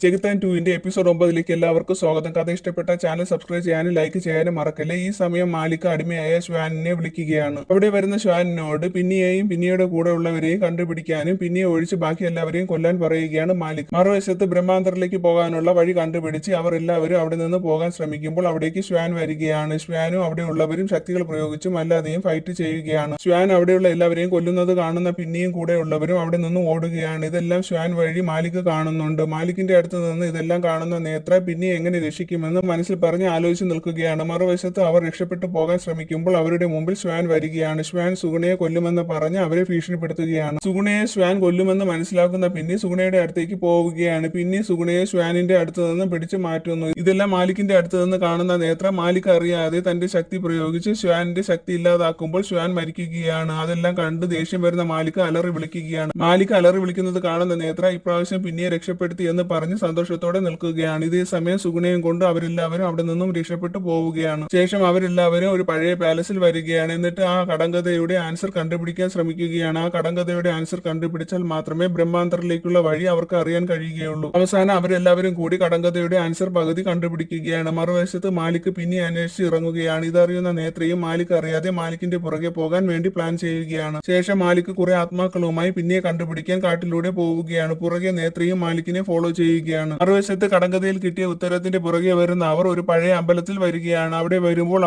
ചെകുത്താൻ 2 എപ്പിസോഡ് 9 എല്ലാവർക്കും സ്വാഗതം. കഥ ഇഷ്ടപ്പെട്ട ചാനൽ സബ്സ്ക്രൈബ് ചെയ്യാനും ലൈക്ക് ചെയ്യാനും മറക്കല്ലേ. ഈ സമയം മാലിക അടിമയായ ശ്വാനിനെ വിളിക്കുകയാണ്. അവിടെ വരുന്ന ശ്വാനിനോട് പിന്നെയെയും പിന്നെയുടെ കൂടെ ഉള്ളവരെയും കണ്ടുപിടിക്കാനും പിന്നെയെ ഒഴിച്ച് ബാക്കി എല്ലാവരെയും കൊല്ലാൻ പറയുകയാണ് മാലിക്. മറുവശത്ത് ബ്രഹ്മാന്തറിലേക്ക് പോകാനുള്ള വഴി കണ്ടുപിടിച്ച് അവർ എല്ലാവരും അവിടെ നിന്ന് പോകാൻ ശ്രമിക്കുമ്പോൾ അവിടേക്ക് ശ്വാൻ വരികയാണ്. ശ്വാനും അവിടെ ഉള്ളവരും ശക്തികൾ പ്രയോഗിച്ചും അല്ലാതെയും ഫൈറ്റ് ചെയ്യുകയാണ്. ശ്വാൻ അവിടെയുള്ള എല്ലാവരെയും കൊല്ലുന്നത് കാണുന്ന പിന്നെയും കൂടെ ഉള്ളവരും അവിടെ നിന്ന് ഓടുകയാണ്. ഇതെല്ലാം ശ്വാൻ വഴി മാലിക് കാണുന്നുണ്ട്. മാലിക്കിന്റെ അടുത്ത് നിന്ന് ഇതെല്ലാം കാണുന്ന നേത്ര പിന്നെ എങ്ങനെ രക്ഷിക്കുമെന്ന് മനസ്സിൽ പറഞ്ഞ് ആലോചിച്ച് നിൽക്കുകയാണ്. മറുവശത്ത് അവർ രക്ഷപ്പെട്ടു പോകാൻ ശ്രമിക്കുമ്പോൾ അവരുടെ മുമ്പിൽ ശ്വാൻ വരികയാണ്. ശ്വാൻ സുഗുണയെ കൊല്ലുമെന്ന് പറഞ്ഞ് അവരെ ഭീഷണിപ്പെടുത്തുകയാണ്. സുഗുണയെ ശ്വാൻ കൊല്ലുമെന്ന് മനസ്സിലാക്കുന്ന പിന്നെ സുഗുണയുടെ അടുത്തേക്ക് പോവുകയാണ്. പിന്നെ സുഗുണയെ ശ്വാനിന്റെ അടുത്ത് നിന്ന് പിടിച്ചു മാറ്റുന്നു. ഇതെല്ലാം മാലിക്കിന്റെ അടുത്ത് നിന്ന് കാണുന്ന നേത്ര മാലിക് അറിയാതെ തന്റെ ശക്തി പ്രയോഗിച്ച് ശ്വാനിന്റെ ശക്തി ഇല്ലാതാക്കുമ്പോൾ ശ്വാൻ മരിക്കുകയാണ്. അതെല്ലാം കണ്ട് ദേഷ്യം വരുന്ന മാലിക് അലറി വിളിക്കുകയാണ്. മാലിക് അലറി വിളിക്കുന്നത് കാണുന്ന നേത്ര ഇപ്രാവശ്യം പിന്നെ രക്ഷപ്പെടുത്തി എന്ന് പറഞ്ഞ് സന്തോഷത്തോടെ നിൽക്കുകയാണ്. ഇതേ സമയം സുഗുണയും കൊണ്ട് അവരെല്ലാവരും അവിടെ നിന്നും രക്ഷപ്പെട്ടു പോവുകയാണ്. ശേഷം അവരെല്ലാവരും ഒരു പഴയ പാലസിൽ വരികയാണ്. എന്നിട്ട് ആ കടങ്കഥയുടെ ആൻസർ കണ്ടുപിടിക്കാൻ ശ്രമിക്കുകയാണ്. ആ കടങ്കഥയുടെ ആൻസർ കണ്ടുപിടിച്ചാൽ മാത്രമേ ബ്രഹ്മാന്തറിലേക്കുള്ള വഴി അവർക്ക് അറിയാൻ കഴിയുകയുള്ളൂ. അവസാനം അവരെല്ലാവരും കൂടി കടങ്കഥയുടെ ആൻസർ പകുതി കണ്ടുപിടിക്കുകയാണ്. മറുവശത്ത് മാലിക് പിന്നെ അന്വേഷിച്ച് ഇറങ്ങുകയാണ്. ഇതറിയുന്ന നേത്രയും മാലിക് അറിയാതെ മാലിക്കിന്റെ പുറകെ പോകാൻ വേണ്ടി പ്ലാൻ ചെയ്യുകയാണ്. ശേഷം മാലിക് കുറെ ആത്മാക്കളുമായി പിന്നെ കണ്ടുപിടിക്കാൻ കാട്ടിലൂടെ പോവുകയാണ്. പുറകെ നേത്രയും മാലിക്കിനെ ഫോളോ ചെയ്യുകയാണ്. മറുവശത്ത് കടങ്കഥയിൽ കിട്ടിയ ഉത്തരത്തിന്റെ പുറകെ വരുന്ന അവർ ഒരു പഴയ അമ്പലത്തിൽ വരികയാണ്. അവിടെ വരുമ്പോൾ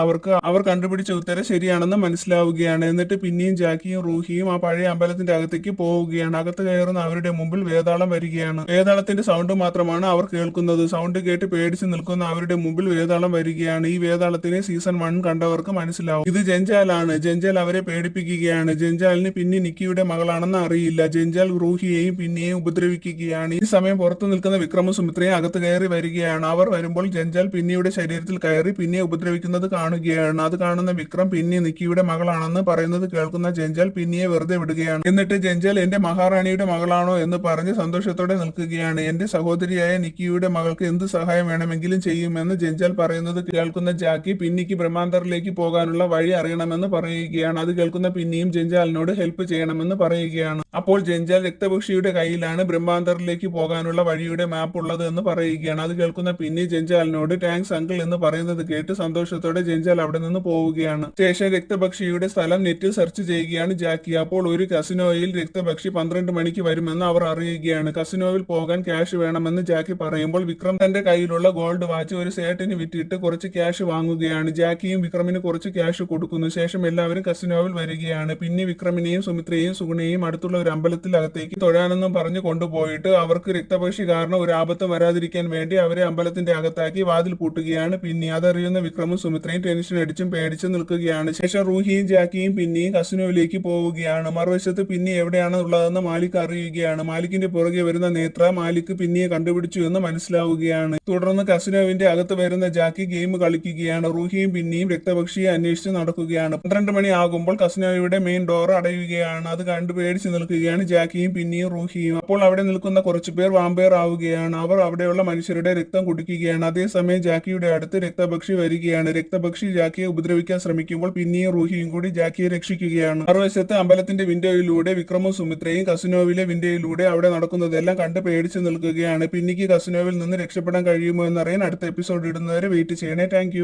അവർ കണ്ടുപിടിച്ച ഉത്തരം ശരിയാണെന്ന് മനസ്സിലാവുകയാണ്. എന്നിട്ട് പിന്നെയും ജാക്കിയും റൂഹിയും ആ പഴയ അമ്പലത്തിന്റെ അകത്തേക്ക് പോവുകയാണ്. അകത്ത് കയറുന്ന അവരുടെ മുമ്പിൽ വേതാളം വരികയാണ്. വേതാളത്തിന്റെ സൗണ്ട് മാത്രമാണ് അവർ കേൾക്കുന്നത്. സൗണ്ട് കേട്ട് പേടിച്ച് നിൽക്കുന്ന അവരുടെ മുമ്പിൽ വേതാളം വരികയാണ്. ഈ വേതാളത്തിനെ സീസൺ 1 കണ്ടവർക്ക് മനസ്സിലാവും. ഇത് ജഞ്ചാലാണ്. ജഞ്ചാൽ അവരെ പേടിപ്പിക്കുകയാണ്. ജഞ്ചാലിന് പിന്നെ നിക്കിയുടെ മകളാണെന്ന് അറിയില്ല. ജഞ്ചാൽ റൂഹിയെയും പിന്നെയും ഉപദ്രവിക്കുകയാണ്. ഈ സമയം പുറത്തു നിൽക്കുന്ന വിക്രമും സുമിത്രയും അകത്ത് കയറി വരികയാണ്. അവർ വരുമ്പോൾ ജഞ്ചാൽ പിന്നിയുടെ ശരീരത്തിൽ കയറി പിന്നെ ഉപദ്രവിക്കുന്നത് കാണുകയാണ്. അത് കാണുന്ന വിക്രം പിന്നെ നിക്കിയുടെ മകളാണെന്ന് പറയുന്നത് കേൾക്കുന്ന ജഞ്ചാൽ പിന്നിയെ വെറുതെ വിടുകയാണ്. എന്നിട്ട് ജഞ്ചാൽ എന്റെ മഹാറാണിയുടെ മകളാണോ എന്ന് പറഞ്ഞ് സന്തോഷത്തോടെ നിൽക്കുകയാണ്. എന്റെ സഹോദരിയായ നിക്കിയുടെ മകൾക്ക് എന്ത് സഹായം വേണമെങ്കിലും ചെയ്യുമെന്ന് ജഞ്ചാൽ പറയുന്നത് കേൾക്കുന്ന ജാക്കി പിന്നിക്ക് ബ്രഹ്മാന്തറിലേക്ക് പോകാനുള്ള വഴി അറിയണമെന്ന് പറയുകയാണ്. അത് കേൾക്കുന്ന പിന്നിയും ജഞ്ചാലിനോട് ഹെൽപ്പ് ചെയ്യണമെന്ന് പറയുകയാണ്. അപ്പോൾ ജഞ്ചാൽ രക്തപക്ഷിയുടെ കയ്യിലാണ് ബ്രഹ്മാന്തറിലേക്ക് പോകാനുള്ള വഴിയുടെ മാപ്പ് ഉള്ളത് എന്ന് പറയുകയാണ്. അത് കേൾക്കുന്ന പിന്നെ ജഞ്ചാലിനോട് താങ്ക്സ് അങ്കിൾ എന്ന് പറയുന്നത് കേട്ട് സന്തോഷത്തോടെ ജഞ്ചാൽ അവിടെ നിന്ന് പോവുകയാണ്. ശേഷം രക്തപക്ഷിയുടെ സ്ഥലം നെറ്റിൽ സെർച്ച് ചെയ്യുകയാണ് ജാക്കി. അപ്പോൾ ഒരു കസിനോയിൽ രക്തപക്ഷി 12 മണിക്ക് വരുമെന്ന് അവർ അറിയുകയാണ്. കസിനോയിൽ പോകാൻ ക്യാഷ് വേണമെന്ന് ജാക്കി പറയുമ്പോൾ വിക്രം തന്റെ കയ്യിലുള്ള ഗോൾഡ് വാച്ച് ഒരു സേട്ടിന് വിറ്റിട്ട് കുറച്ച് ക്യാഷ് വാങ്ങുകയാണ്. ജാക്കിയും വിക്രമിന് കുറച്ച് ക്യാഷ് കൊടുക്കുന്നു. ശേഷം എല്ലാവരും കസിനോയിൽ വരികയാണ്. പിന്നെ വിക്രമിനെയും സുമിത്രയെയും സുഗുണയെയും അടുത്തുള്ള ഒരു അമ്പലത്തിൽ അകത്തേക്ക് തൊഴാനെന്നും പറഞ്ഞു കൊണ്ടുപോയിട്ട് അവർക്ക് രക്തപക്ഷി കാരണം ഒരു ആപത്തും വരാതിരിക്കാൻ വേണ്ടി അവരെ അമ്പലത്തിന്റെ അകത്താക്കി വാതിൽ പൂട്ടുകയാണ്. പിന്നെ അതറിയുന്ന വിക്രമും സുമിത്രയും ടെൻഷൻ അടിച്ചും പേടിച്ചും നിൽക്കുകയാണ്. ശേഷം റൂഹിയും ജാക്കിയും പിന്നെയും കസിനോയിലേക്ക് പോവുകയാണ്. മറുവശത്ത് പിന്നെ എവിടെയാണ് ഉള്ളതെന്ന് മാലിക് അറിയുകയാണ്. മാലിക്കിന്റെ പുറകെ വരുന്ന നേത്ര മാലിക് പിന്നെയെ കണ്ടുപിടിച്ചു എന്ന് മനസ്സിലാവുകയാണ്. തുടർന്ന് കസിനോവിന്റെ അകത്ത് വരുന്ന ജാക്കി ഗെയിം കളിക്കുകയാണ്. റൂഹിയും പിന്നെയും രക്തപക്ഷിയെ അന്വേഷിച്ച് നടക്കുകയാണ്. 12 മണി ആകുമ്പോൾ കസിനോയുടെ മെയിൻ ഡോർ അടയുകയാണ്. അത് കണ്ടു പേടിച്ച് നിൽക്കുകയാണ് ജാക്കിയും പിന്നെയും റൂഹിയും. അപ്പോൾ അവിടെ നിൽക്കുന്ന കുറച്ചു പേർ വാമ്പയർ ആവുകയാണ്. അവർ അവിടെയുള്ള മനുഷ്യരുടെ രക്തം കുടിക്കുകയാണ്. അതേസമയം ജാക്കിയുടെ അടുത്ത് രക്തപക്ഷി വരികയാണ്. രക്തപക്ഷി ജാക്കിയെ ഉപദ്രവിക്കാൻ ശ്രമിക്കുമ്പോൾ പിന്നെയും റൂഹിയും കൂടി ജാക്കിയെ രക്ഷിക്കുകയാണ്. മറുവശത്ത് അമ്പലത്തിന്റെ വിൻഡോയിലൂടെ വിക്രമും സുമിത്രയും കസിനോവിലെ വിൻഡോയിലൂടെ അവിടെ നടക്കുന്നതെല്ലാം കണ്ട് പേടിച്ച് നിൽക്കുകയാണ്. പിന്നിക്ക് കസിനോവിൽ നിന്ന് രക്ഷപ്പെടാൻ കഴിയുമോ എന്നറിയാൻ അടുത്ത എപ്പിസോഡ് ഇടുന്നവരെ വെയിറ്റ് ചെയ്യണേ. താങ്ക്